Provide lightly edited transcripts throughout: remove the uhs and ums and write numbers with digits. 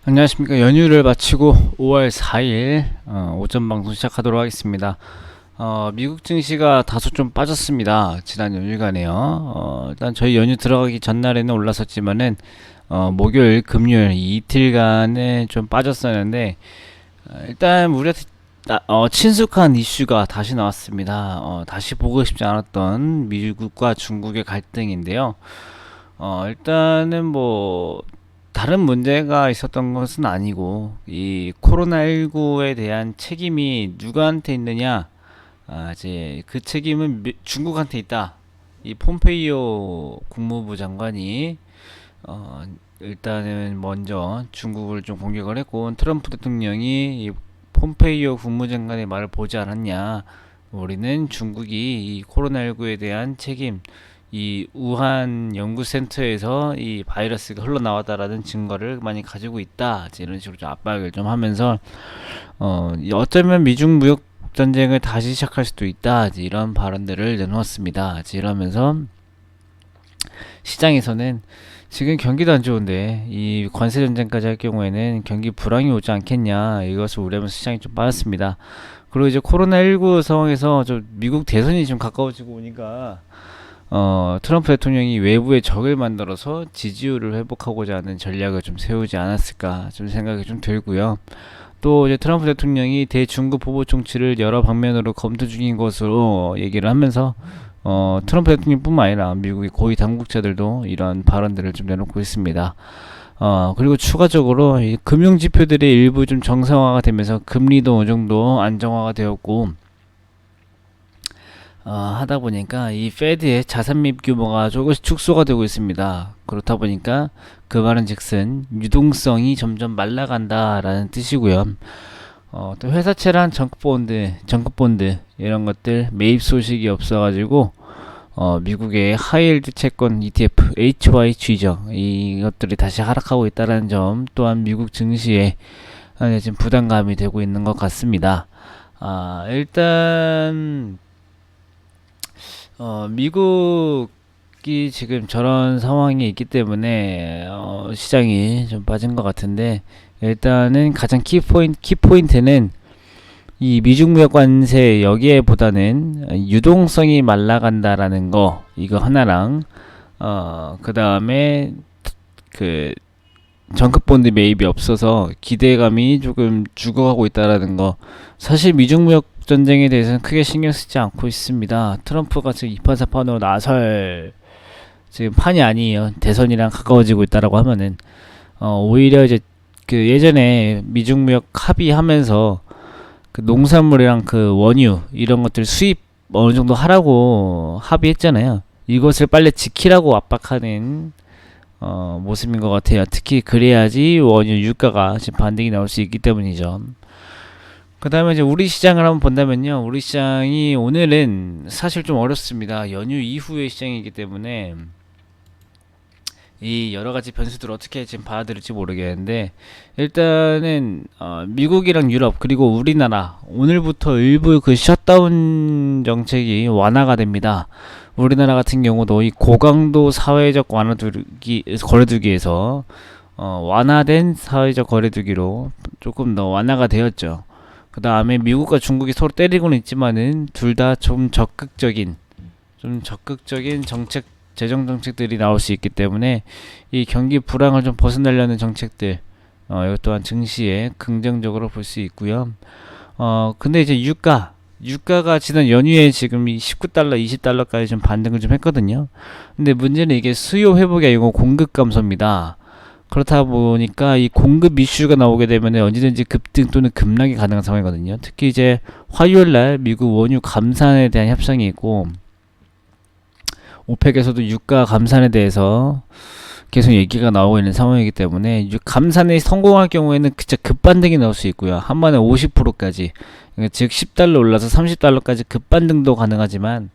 안녕하십니까. 연휴를 마치고 5월 4일 오전 방송 시작하도록 하겠습니다. 미국 증시가 다소 좀 빠졌습니다. 지난 연휴간에요. 일단 저희 연휴 들어가기 전날에는 올랐었지만은 목요일, 금요일 이 이틀간에 좀 빠졌었는데 일단 우리한테 친숙한 이슈가 다시 나왔습니다. 다시 보고 싶지 않았던 미국과 중국의 갈등인데요. 일단은 뭐 다른 문제가 있었던 것은 아니고 이 코로나19에 대한 책임이 누구한테 있느냐? 이제 그 책임은 중국한테 있다. 이 폼페이오 국무부 장관이 어, 일단은 먼저 중국을 좀 공격을 했고 트럼프 대통령이 이 폼페이오 국무장관의 말을 보지 않았냐. 우리는 중국이 이 코로나19에 대한 책임 이 우한 연구센터에서 이 바이러스가 흘러나왔다라는 증거를 많이 가지고 있다. 이런 식으로 좀 압박을 좀 하면서 어쩌면 미중 무역 전쟁을 다시 시작할 수도 있다. 이런 발언들을 내놓았습니다. 이러면서 시장에서는 지금 경기도 안 좋은데 이 관세 전쟁까지 할 경우에는 경기 불황이 오지 않겠냐 이것을 우려하면서 시장이 좀 빠졌습니다. 그리고 이제 코로나19 상황에서 좀 미국 대선이 좀 가까워지고 오니까 트럼프 대통령이 외부의 적을 만들어서 지지율을 회복하고자 하는 전략을 좀 세우지 않았을까 좀 생각이 좀 들고요. 또 이제 트럼프 대통령이 대중국 보복 정치를 여러 방면으로 검토 중인 것으로 얘기를 하면서 트럼프 대통령뿐만 아니라 미국의 고위 당국자들도 이런 발언들을 좀 내놓고 있습니다. 그리고 추가적으로 이 금융 지표들이 일부 좀 정상화가 되면서 금리도 어느 정도 안정화가 되었고 하다 보니까 이 페드의 자산 매입 규모가 조금씩 축소가 되고 있습니다. 그렇다 보니까 그 말은즉슨 유동성이 점점 말라간다라는 뜻이고요. 또 회사채랑 정급본드 이런 것들 매입 소식이 없어가지고 미국의 하이힐드 채권 ETF HYG죠. 이것들이 다시 하락하고 있다는 점 또한 미국 증시에 지금 부담감이 되고 있는 것 같습니다. 일단 미국이 지금 저런 상황이 있기 때문에 시장이 좀 빠진 것 같은데 일단은 가장 키포인트는 이 미중 무역 관세 여기에보다는 유동성이 말라간다라는 거 이거 하나랑 그 다음에 그 정급 본드 매입이 없어서 기대감이 조금 죽어가고 있다라는 거. 사실 미중 무역 전쟁에 대해서는 크게 신경 쓰지 않고 있습니다. 트럼프가 지금 이판사판으로 나설 지금 판이 아니에요. 대선이랑 가까워지고 있다라고 하면은 오히려 이제 그 예전에 미중 무역 합의하면서 그 농산물이랑 그 원유 이런 것들 수입 어느 정도 하라고 합의했잖아요. 이것을 빨리 지키라고 압박하는 모습인 것 같아요. 특히 그래야지 원유 유가가 지금 반등이 나올 수 있기 때문이죠. 그 다음에 이제 우리 시장을 한번 본다면요. 우리 시장이 오늘은 사실 좀 어렵습니다. 연휴 이후의 시장이기 때문에 이 여러 가지 변수들을 어떻게 지금 받아들일지 모르겠는데 일단은 미국이랑 유럽 그리고 우리나라 오늘부터 일부 그 셧다운 정책이 완화가 됩니다. 우리나라 같은 경우도 이 고강도 사회적 거리두기에서 완화된 사회적 거리두기로 조금 더 완화가 되었죠. 그 다음에 미국과 중국이 서로 때리고는 있지만은 둘 다 좀 적극적인 재정 정책들이 나올 수 있기 때문에 이 경기 불황을 좀 벗어나려는 정책들, 이것 또한 증시에 긍정적으로 볼 수 있고요. 근데 이제 유가가 지난 연휴에 지금 이 19달러, 20달러까지 좀 반등을 좀 했거든요. 근데 문제는 이게 수요 회복이 아니고 공급 감소입니다. 그렇다 보니까 이 공급 이슈가 나오게 되면 언제든지 급등 또는 급락이 가능한 상황이거든요. 특히 이제 화요일날 미국 원유 감산에 대한 협상이 있고 오펙에서도 유가 감산에 대해서 계속 얘기가 나오고 있는 상황이기 때문에 감산에 성공할 경우에는 진짜 급반등이 나올 수 있고요. 한 번에 50%까지 즉 10달러 올라서 30달러까지 급반등도 가능하지만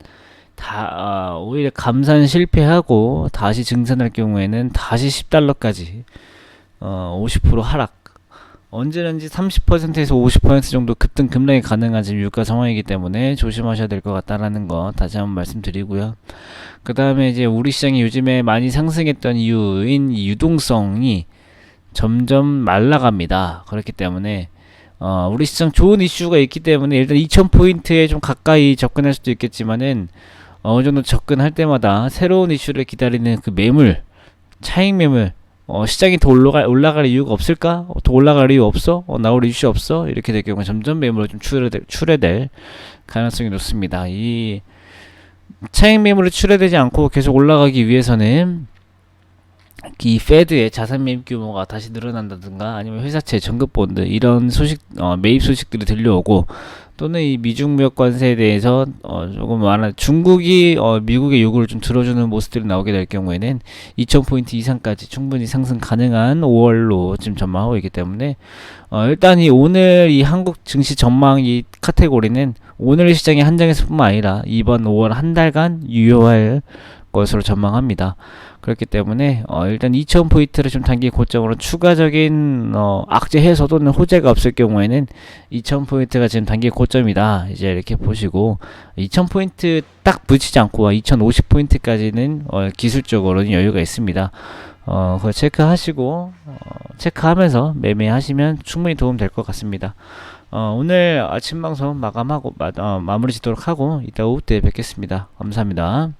오히려 감산 실패하고 다시 증산할 경우에는 다시 10달러까지 50% 하락 언제든지 30%에서 50% 정도 급등 급락이 가능한 지금 유가 상황이기 때문에 조심하셔야 될 것 같다라는 거 다시 한번 말씀드리고요. 그 다음에 이제 우리 시장이 요즘에 많이 상승했던 이유인 유동성이 점점 말라갑니다. 그렇기 때문에 우리 시장 좋은 이슈가 있기 때문에 일단 2000포인트에 좀 가까이 접근할 수도 있겠지만은 어느 정도 접근할 때마다 새로운 이슈를 기다리는 그 매물, 차익 매물, 시장이 더 올라갈 이유가 없을까? 더 올라갈 이유 없어? 나올 이슈 없어? 이렇게 될 경우 점점 매물로 좀 출회될 가능성이 높습니다. 이 차익 매물이 출회되지 않고 계속 올라가기 위해서는 이 페드의 자산 매입 규모가 다시 늘어난다든가 아니면 회사채, 정급본드 이런 소식, 매입 소식들이 들려오고 또는 이 미중 무역 관세에 대해서 조금 중국이 미국의 요구를 좀 들어주는 모습들이 나오게 될 경우에는 2000포인트 이상까지 충분히 상승 가능한 5월로 지금 전망하고 있기 때문에 일단 이 오늘 이 한국 증시 전망 이 카테고리는 오늘 시장의 한정에서뿐만 아니라 이번 5월 한 달간 유효할 것으로 전망합니다. 그렇기 때문에 일단 2000포인트를 좀 단기 고점으로 추가적인 악재 해소 또는 호재가 없을 경우에는 2000포인트가 지금 단기 고점이다. 이제 이렇게 보시고 2000포인트 딱 붙이지 않고 2050포인트까지는 기술적으로는 여유가 있습니다. 그거 체크하시고 체크하면서 매매하시면 충분히 도움 될 것 같습니다. 오늘 아침 방송 마감하고 마무리 짓도록 하고 이따 오후 때 뵙겠습니다. 감사합니다.